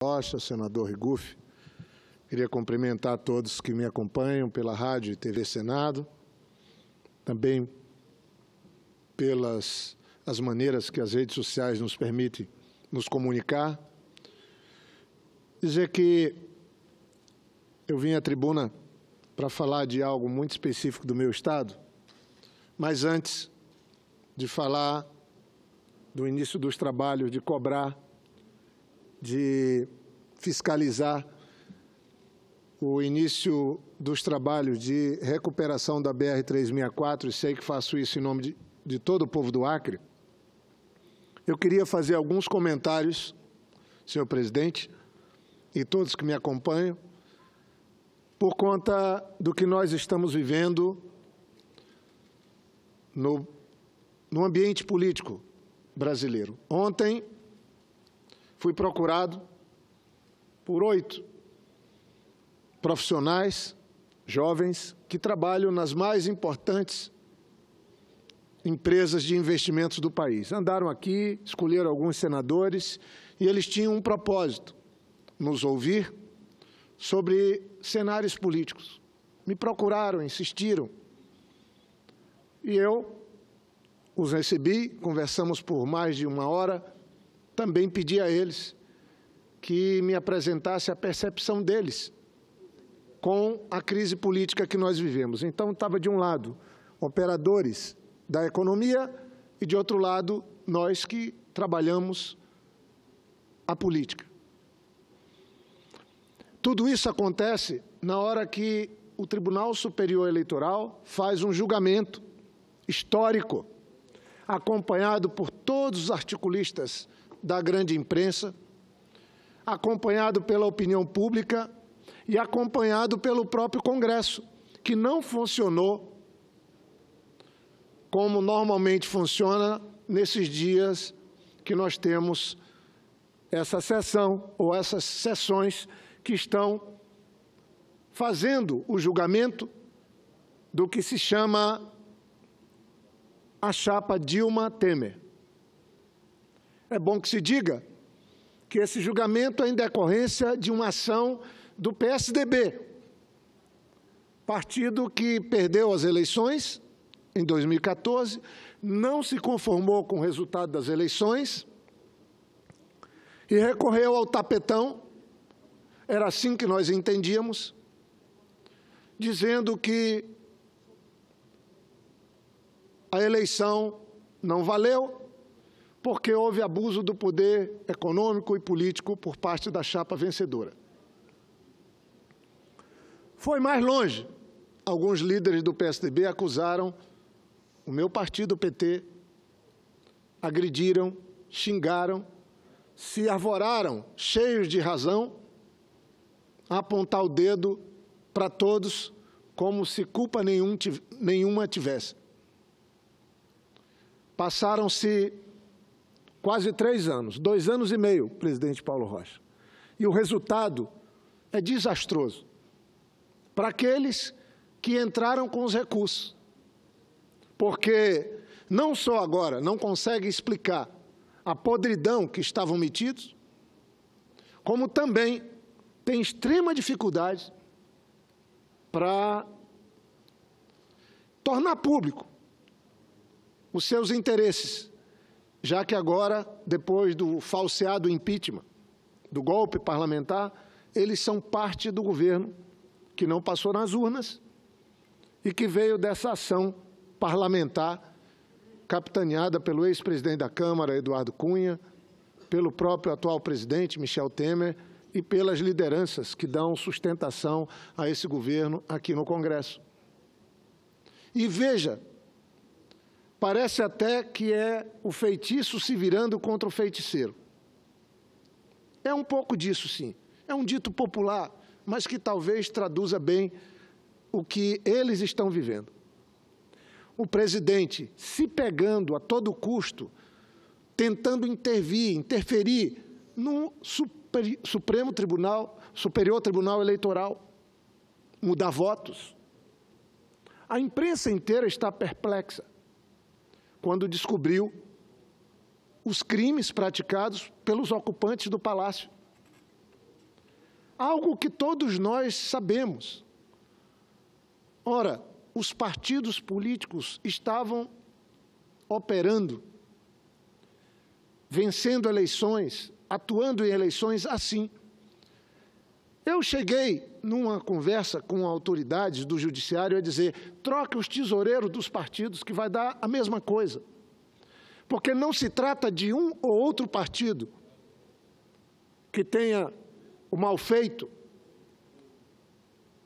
Rocha, senador Rigufe. Queria cumprimentar todos que me acompanham pela Rádio e TV Senado, também pelas as maneiras que as redes sociais nos permitem nos comunicar. Dizer que eu vim à tribuna para falar de algo muito específico do meu Estado, mas antes de falar do início dos trabalhos, de cobrar, de fiscalizar o início dos trabalhos de recuperação da BR-364, e sei que faço isso em nome de todo o povo do Acre, eu queria fazer alguns comentários, senhor presidente, e todos que me acompanham, por conta do que nós estamos vivendo no ambiente político brasileiro. Ontem, fui procurado por 8 profissionais jovens que trabalham nas mais importantes empresas de investimentos do país. Andaram aqui, escolheram alguns senadores e eles tinham um propósito, nos ouvir sobre cenários políticos. Me procuraram, insistiram. E eu os recebi, conversamos por mais de 1 hora, também pedi a eles que me apresentasse a percepção deles com a crise política que nós vivemos. Então, estava de um lado operadores da economia e, de outro lado, nós que trabalhamos a política. Tudo isso acontece na hora que o Tribunal Superior Eleitoral faz um julgamento histórico, acompanhado por todos os articulistas da grande imprensa, acompanhado pela opinião pública e acompanhado pelo próprio Congresso, que não funcionou como normalmente funciona nesses dias que nós temos essa sessão ou essas sessões que estão fazendo o julgamento do que se chama a chapa Dilma-Temer. É bom que se diga que esse julgamento é em decorrência de uma ação do PSDB, partido que perdeu as eleições em 2014, não se conformou com o resultado das eleições e recorreu ao tapetão, era assim que nós entendíamos, dizendo que a eleição não valeu porque houve abuso do poder econômico e político por parte da chapa vencedora. Foi mais longe. Alguns líderes do PSDB acusaram o meu partido, o PT, agrediram, xingaram, se arvoraram, cheios de razão, a apontar o dedo para todos como se culpa nenhuma tivesse. Passaram-se quase 3 anos, 2 anos e meio, presidente Paulo Rocha. E o resultado é desastroso para aqueles que entraram com os recursos. Porque não só agora não conseguem explicar a podridão que estavam metidos, como também tem extrema dificuldade para tornar público os seus interesses, já que agora, depois do falseado impeachment, do golpe parlamentar, eles são parte do governo que não passou nas urnas e que veio dessa ação parlamentar capitaneada pelo ex-presidente da Câmara, Eduardo Cunha, pelo próprio atual presidente, Michel Temer, e pelas lideranças que dão sustentação a esse governo aqui no Congresso. E veja, parece até que é o feitiço se virando contra o feiticeiro. É um pouco disso, sim. É um dito popular, mas que talvez traduza bem o que eles estão vivendo. O presidente se pegando a todo custo, tentando interferir no Superior Tribunal Eleitoral, mudar votos. A imprensa inteira está perplexa quando descobriu os crimes praticados pelos ocupantes do Palácio. algo que todos nós sabemos. Ora, os partidos políticos estavam operando, vencendo eleições, atuando em eleições assim. Eu cheguei, numa conversa com autoridades do judiciário, a dizer: troque os tesoureiros dos partidos, que vai dar a mesma coisa. Porque não se trata de um ou outro partido que tenha o mal feito.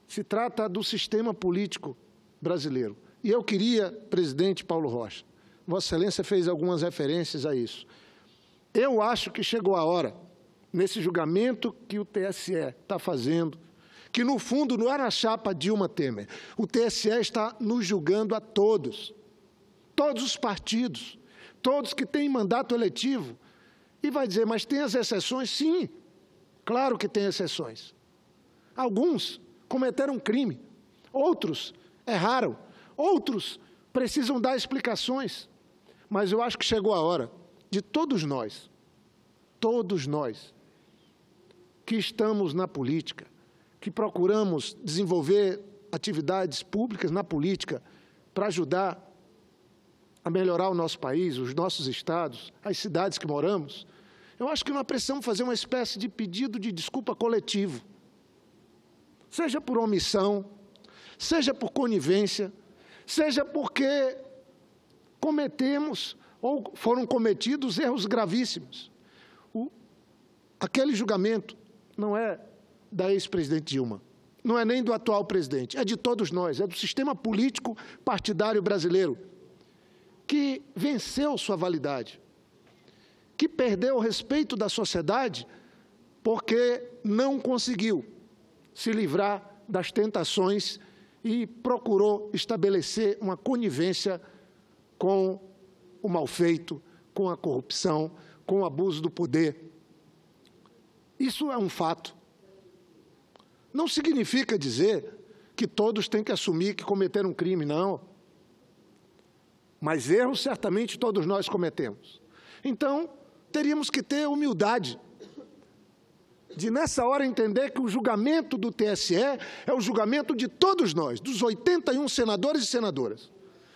Se trata do sistema político brasileiro. E eu queria, presidente Paulo Rocha, Vossa Excelência fez algumas referências a isso. Eu acho que chegou a hora, nesse julgamento que o TSE está fazendo, que, no fundo, não era a chapa Dilma Temer. O TSE está nos julgando a todos, todos os partidos, todos que têm mandato eletivo. E vai dizer, mas tem as exceções? Sim, claro que tem exceções. Alguns cometeram crime, outros erraram, outros precisam dar explicações. Mas eu acho que chegou a hora de todos nós que estamos na política, que procuramos desenvolver atividades públicas na política para ajudar a melhorar o nosso país, os nossos estados, as cidades que moramos, eu acho que nós precisamos fazer uma espécie de pedido de desculpa coletivo, seja por omissão, seja por conivência, seja porque cometemos ou foram cometidos erros gravíssimos. Aquele julgamento não é da ex-presidente Dilma, não é nem do atual presidente, é de todos nós, é do sistema político partidário brasileiro, que venceu sua validade, que perdeu o respeito da sociedade porque não conseguiu se livrar das tentações e procurou estabelecer uma conivência com o mal-feito, com a corrupção, com o abuso do poder. Isso é um fato. Não significa dizer que todos têm que assumir que cometeram um crime, não. Mas erros, certamente, todos nós cometemos. Então, teríamos que ter humildade de, nessa hora, entender que o julgamento do TSE é o julgamento de todos nós, dos 81 senadores e senadoras.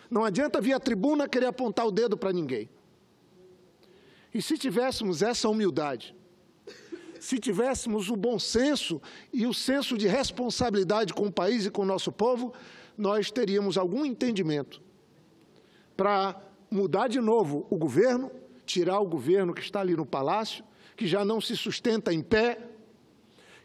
Não adianta vir à tribuna querer apontar o dedo para ninguém. E se tivéssemos essa humildade, se tivéssemos o bom senso e o senso de responsabilidade com o país e com o nosso povo, nós teríamos algum entendimento para mudar de novo o governo, tirar o governo que está ali no Palácio, que já não se sustenta em pé,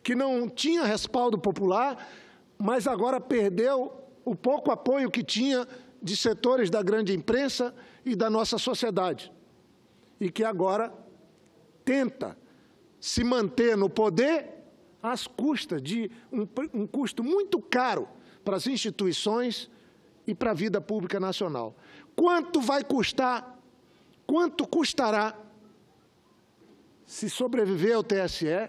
que não tinha respaldo popular, mas agora perdeu o pouco apoio que tinha de setores da grande imprensa e da nossa sociedade, e que agora tenta se manter no poder às custas de um custo muito caro para as instituições e para a vida pública nacional. Quanto vai custar, quanto custará se sobreviver ao TSE,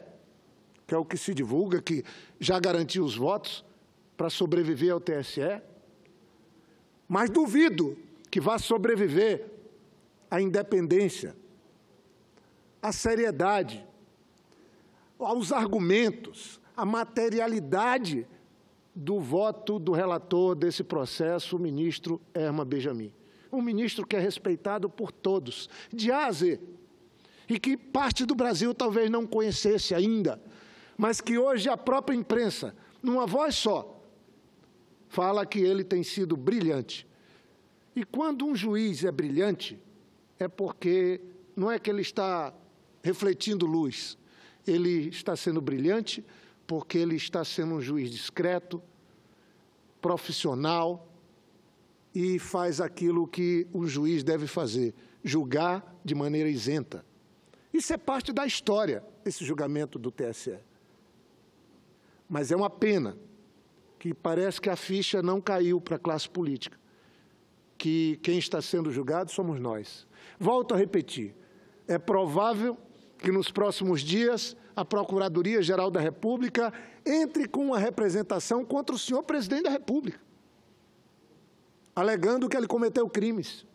que é o que se divulga, que já garantiu os votos para sobreviver ao TSE, mas duvido que vá sobreviver à independência, à seriedade, aos argumentos, à materialidade do voto do relator desse processo, o ministro Herman Benjamin. Um ministro que é respeitado por todos, de A a Z, e que parte do Brasil talvez não conhecesse ainda, mas que hoje a própria imprensa, numa voz só, fala que ele tem sido brilhante. E quando um juiz é brilhante, é porque não é que ele está refletindo luz, ele está sendo brilhante porque ele está sendo um juiz discreto, profissional e faz aquilo que o juiz deve fazer, julgar de maneira isenta. Isso é parte da história, esse julgamento do TSE. Mas é uma pena que parece que a ficha não caiu para a classe política, que quem está sendo julgado somos nós. Volto a repetir, é provável que nos próximos dias a Procuradoria-Geral da República entre com uma representação contra o senhor presidente da República, alegando que ele cometeu crimes.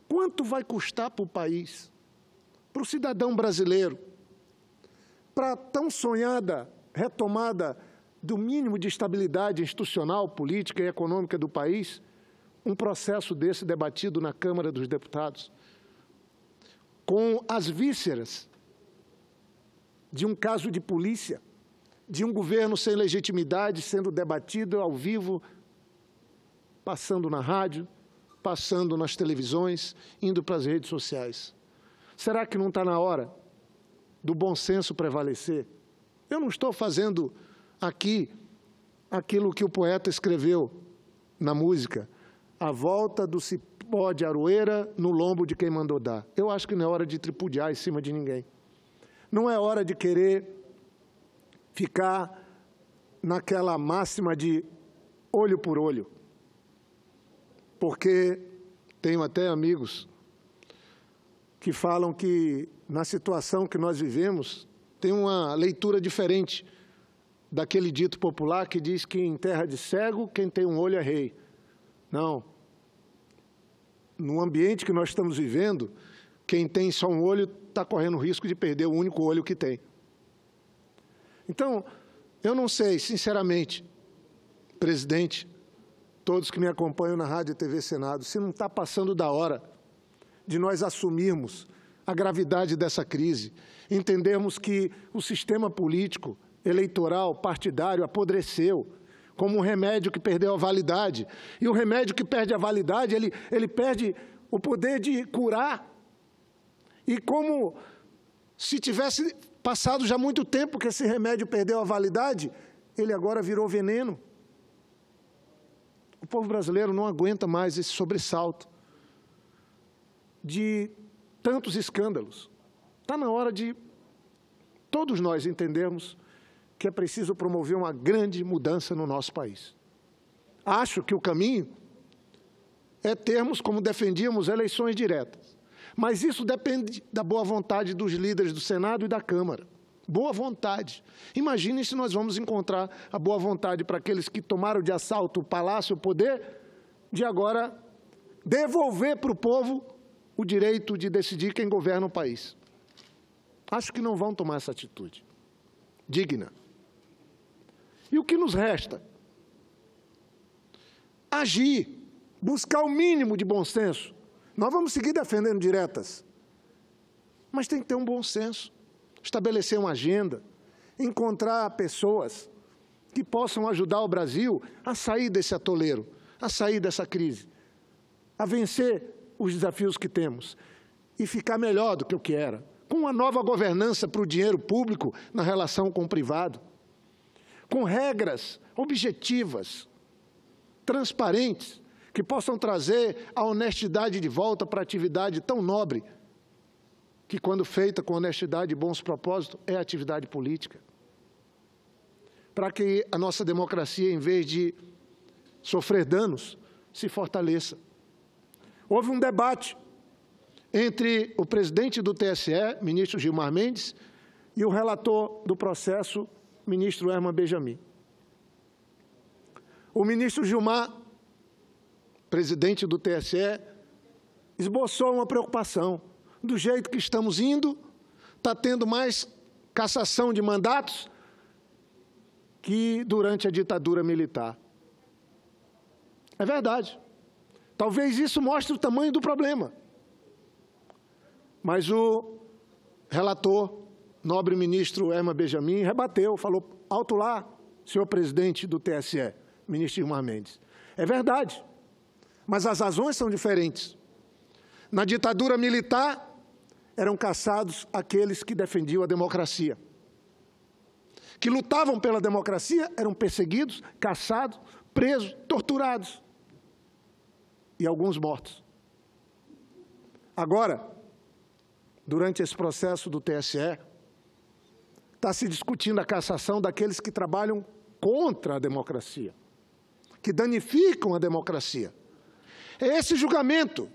Quanto vai custar para o país, para o cidadão brasileiro, para a tão sonhada retomada do mínimo de estabilidade institucional, política e econômica do país, um processo desse debatido na Câmara dos Deputados, com as vísceras de um caso de polícia, de um governo sem legitimidade sendo debatido ao vivo, passando na rádio, passando nas televisões, indo para as redes sociais. Será que não está na hora do bom senso prevalecer? Eu não estou fazendo aqui aquilo que o poeta escreveu na música, a volta do cipó de aroeira no lombo de quem mandou dar. Eu acho que não é hora de tripudiar em cima de ninguém. Não é hora de querer ficar naquela máxima de olho por olho. Porque tenho até amigos que falam que, na situação que nós vivemos, tem uma leitura diferente daquele dito popular que diz que em terra de cego, quem tem um olho é rei. Não. No ambiente que nós estamos vivendo, quem tem só um olho está correndo o risco de perder o único olho que tem. Então, eu não sei, sinceramente, presidente, todos que me acompanham na Rádio e TV Senado, se não está passando da hora de nós assumirmos a gravidade dessa crise, entendermos que o sistema político, eleitoral, partidário apodreceu, como um remédio que perdeu a validade. E o remédio que perde a validade, ele perde o poder de curar. E como se tivesse passado já muito tempo que esse remédio perdeu a validade, ele agora virou veneno. O povo brasileiro não aguenta mais esse sobressalto de tantos escândalos. Está na hora de todos nós entendermos que é preciso promover uma grande mudança no nosso país. Acho que o caminho é termos, como defendíamos, eleições diretas. Mas isso depende da boa vontade dos líderes do Senado e da Câmara. Boa vontade. Imaginem se nós vamos encontrar a boa vontade para aqueles que tomaram de assalto o palácio, o poder, de agora devolver para o povo o direito de decidir quem governa o país. Acho que não vão tomar essa atitude digna. E o que nos resta? Agir, buscar o mínimo de bom senso. Nós vamos seguir defendendo diretas, mas tem que ter um bom senso, estabelecer uma agenda, encontrar pessoas que possam ajudar o Brasil a sair desse atoleiro, a sair dessa crise, a vencer os desafios que temos e ficar melhor do que o que era, com uma nova governança para o dinheiro público na relação com o privado, com regras objetivas, transparentes, que possam trazer a honestidade de volta para a atividade tão nobre, que quando feita com honestidade e bons propósitos, é atividade política. Para que a nossa democracia, em vez de sofrer danos, se fortaleça. Houve um debate entre o presidente do TSE, ministro Gilmar Mendes, e o relator do processo, ministro Herman Benjamin. O ministro Gilmar, presidente do TSE, esboçou uma preocupação. Do jeito que estamos indo, está tendo mais cassação de mandatos que durante a ditadura militar. É verdade. Talvez isso mostre o tamanho do problema. Mas o relator, nobre ministro Herman Benjamin, rebateu, falou, alto lá, senhor presidente do TSE, ministro Gilmar Mendes. É verdade, mas as razões são diferentes. Na ditadura militar, eram caçados aqueles que defendiam a democracia. Que lutavam pela democracia eram perseguidos, caçados, presos, torturados. E alguns mortos. Agora, durante esse processo do TSE, está se discutindo a cassação daqueles que trabalham contra a democracia, que danificam a democracia. É esse julgamento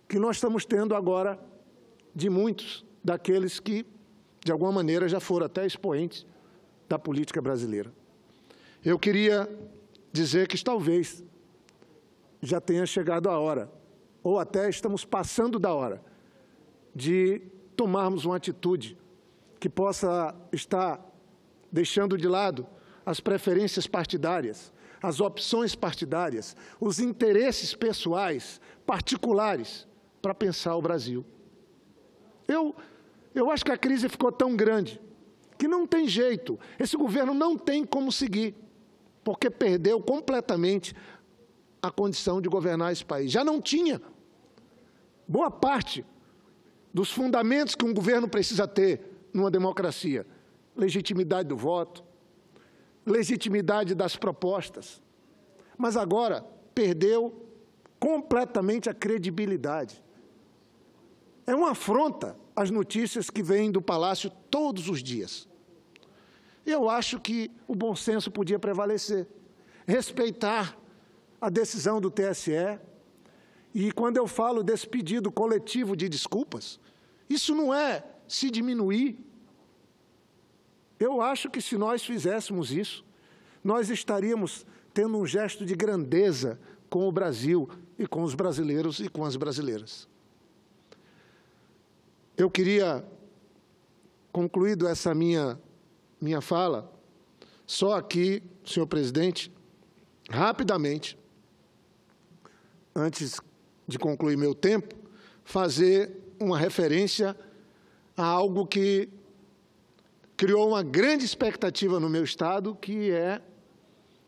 que nós estamos tendo agora de muitos daqueles que, de alguma maneira, já foram até expoentes da política brasileira. Eu queria dizer que talvez já tenha chegado a hora, ou até estamos passando da hora, de tomarmos uma atitude que possa estar deixando de lado as preferências partidárias, as opções partidárias, os interesses pessoais, particulares, para pensar o Brasil. Eu acho que a crise ficou tão grande que não tem jeito. Esse governo não tem como seguir, porque perdeu completamente a condição de governar esse país. Já não tinha. Boa parte dos fundamentos que um governo precisa ter numa democracia. Legitimidade do voto, legitimidade das propostas. Mas agora perdeu completamente a credibilidade. É uma afronta às notícias que vêm do Palácio todos os dias. Eu acho que o bom senso podia prevalecer, respeitar a decisão do TSE. E quando eu falo desse pedido coletivo de desculpas, isso não é se diminuir. Eu acho que se nós fizéssemos isso, nós estaríamos tendo um gesto de grandeza com o Brasil e com os brasileiros e com as brasileiras. Eu queria, concluído essa minha fala, só aqui, senhor presidente, rapidamente, antes de concluir meu tempo, fazer uma referência a algo que criou uma grande expectativa no meu Estado, que é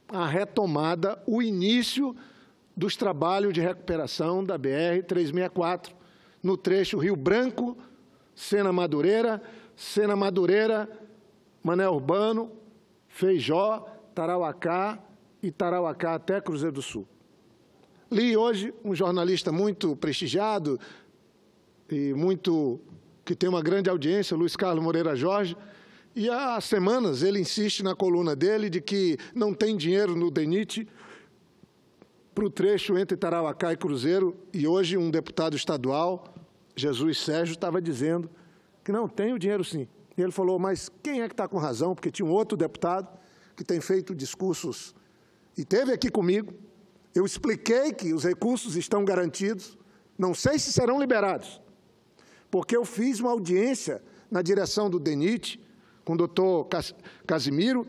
a retomada, o início dos trabalhos de recuperação da BR-364, no trecho Rio Branco, Sena Madureira, Mané Urbano, Feijó, Tarauacá e Tarauacá até Cruzeiro do Sul. Li hoje um jornalista muito prestigiado e que tem uma grande audiência, Luiz Carlos Moreira Jorge, e há semanas ele insiste na coluna dele de que não tem dinheiro no DENIT para o trecho entre Tarauacá e Cruzeiro, e hoje um deputado estadual, Jesus Sérgio, estava dizendo que não tem o dinheiro sim. E ele falou, mas quem é que está com razão? Porque tinha um outro deputado que tem feito discursos, e esteve aqui comigo, eu expliquei que os recursos estão garantidos, não sei se serão liberados, porque eu fiz uma audiência na direção do DENIT, com o doutor Casimiro,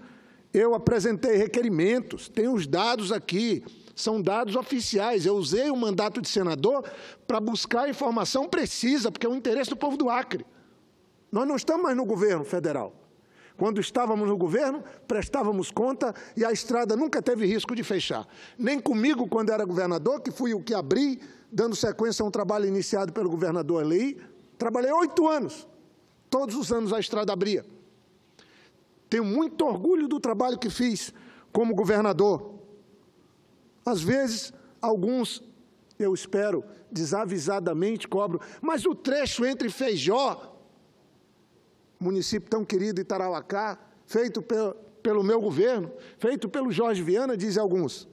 eu apresentei requerimentos, tenho os dados aqui, são dados oficiais, eu usei o mandato de senador para buscar informação precisa, porque é o interesse do povo do Acre. Nós não estamos mais no governo federal. Quando estávamos no governo, prestávamos conta e a estrada nunca teve risco de fechar. Nem comigo, quando era governador, que fui o que abri, dando sequência a um trabalho iniciado pelo governador Eli, trabalhei 8 anos. Todos os anos a estrada abria. Tenho muito orgulho do trabalho que fiz como governador. Às vezes, alguns, eu espero, desavisadamente cobram, mas o trecho entre Feijó, município tão querido, e Tarauacá, feito pelo meu governo, feito pelo Jorge Viana, dizem alguns,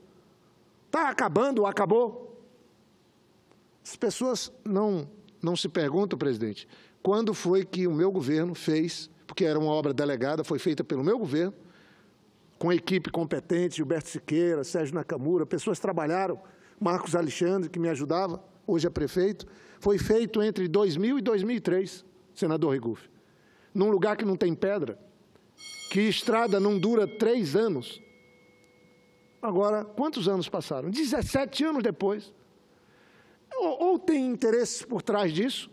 está acabando ou acabou? As pessoas não se perguntam, presidente, quando foi que o meu governo fez, porque era uma obra delegada, foi feita pelo meu governo, com equipe competente, Gilberto Siqueira, Sérgio Nakamura, pessoas trabalharam, Marcos Alexandre, que me ajudava, hoje é prefeito, foi feito entre 2000 e 2003, senador Rigufe, num lugar que não tem pedra, que estrada não dura 3 anos. Agora, quantos anos passaram? 17 anos depois. Ou tem interesses por trás disso,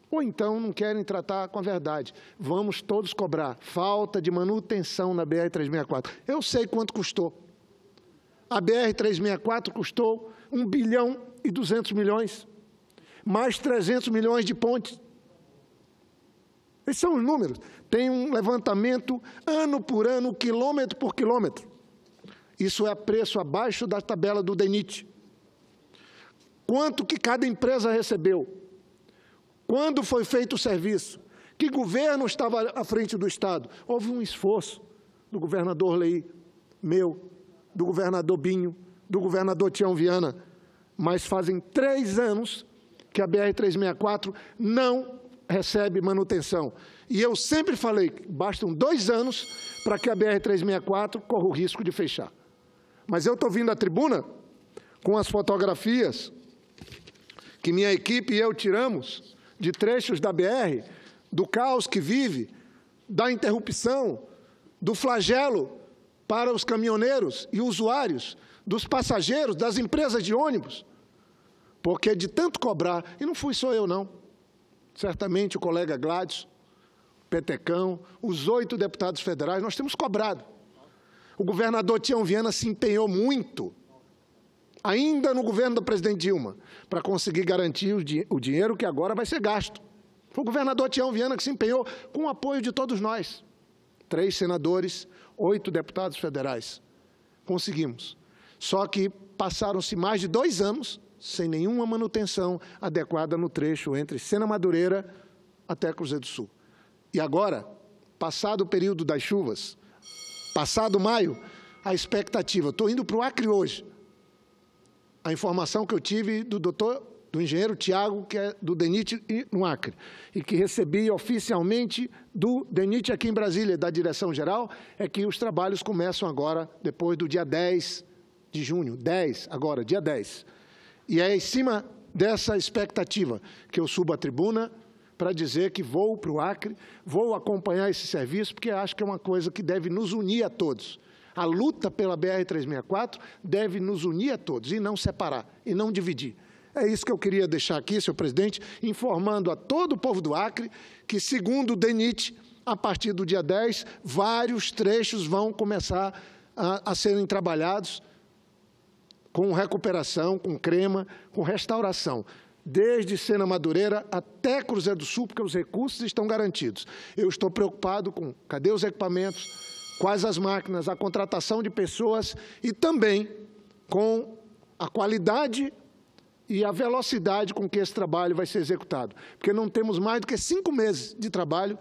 ou então não querem tratar com a verdade. Vamos todos cobrar falta de manutenção na BR-364. Eu sei quanto custou. A BR-364 custou 1 bilhão e 200 milhões, mais 300 milhões de pontes. Esses são os números. Tem um levantamento ano por ano, quilômetro por quilômetro. Isso é preço abaixo da tabela do DENIT. Quanto que cada empresa recebeu? Quando foi feito o serviço? Que governo estava à frente do Estado? Houve um esforço do governador Lei, meu, do governador Binho, do governador Tião Viana, mas fazem 3 anos que a BR-364 não recebe manutenção. E eu sempre falei que bastam 2 anos para que a BR-364 corra o risco de fechar. Mas eu estou vindo à tribuna com as fotografias que minha equipe e eu tiramos de trechos da BR do caos que vive, da interrupção, do flagelo para os caminhoneiros e usuários, dos passageiros, das empresas de ônibus, porque de tanto cobrar, e não fui só eu, não, certamente o colega Gladys, Petecão, os 8 deputados federais, nós temos cobrado. O governador Tião Viana se empenhou muito, ainda no governo da presidente Dilma, para conseguir garantir o dinheiro que agora vai ser gasto. Foi o governador Tião Viana que se empenhou com o apoio de todos nós. 3 senadores, 8 deputados federais. Conseguimos. Só que passaram-se mais de 2 anos sem nenhuma manutenção adequada no trecho entre Sena Madureira até Cruzeiro do Sul. E agora, passado o período das chuvas, passado maio, a expectativa, estou indo para o Acre hoje, a informação que eu tive do engenheiro Tiago, que é do DENIT no Acre, e que recebi oficialmente do DENIT aqui em Brasília, da direção-geral, é que os trabalhos começam agora, depois do dia 10 de junho, agora, dia 10. E é em cima dessa expectativa que eu subo à tribuna para dizer que vou para o Acre, vou acompanhar esse serviço, porque acho que é uma coisa que deve nos unir a todos. A luta pela BR-364 deve nos unir a todos, e não separar, e não dividir. É isso que eu queria deixar aqui, senhor presidente, informando a todo o povo do Acre que, segundo o DENIT, a partir do dia 10, vários trechos vão começar a serem trabalhados com recuperação, com crema, com restauração, desde Sena Madureira até Cruzeiro do Sul, porque os recursos estão garantidos. Eu estou preocupado com cadê os equipamentos, quais as máquinas, a contratação de pessoas e também com a qualidade e a velocidade com que esse trabalho vai ser executado. Porque não temos mais do que 5 meses de trabalho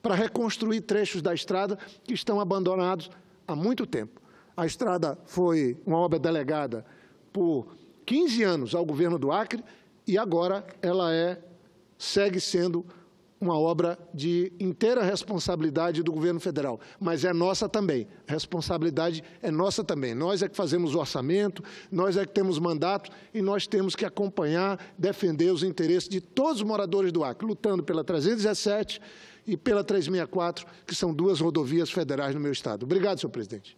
para reconstruir trechos da estrada que estão abandonados há muito tempo. A estrada foi uma obra delegada por 15 anos ao governo do Acre e agora ela segue sendo uma obra de inteira responsabilidade do governo federal, mas é nossa também, a responsabilidade é nossa também. Nós é que fazemos o orçamento, nós é que temos mandato e nós temos que acompanhar, defender os interesses de todos os moradores do Acre, lutando pela 317 e pela 364, que são 2 rodovias federais no meu estado. Obrigado, senhor presidente.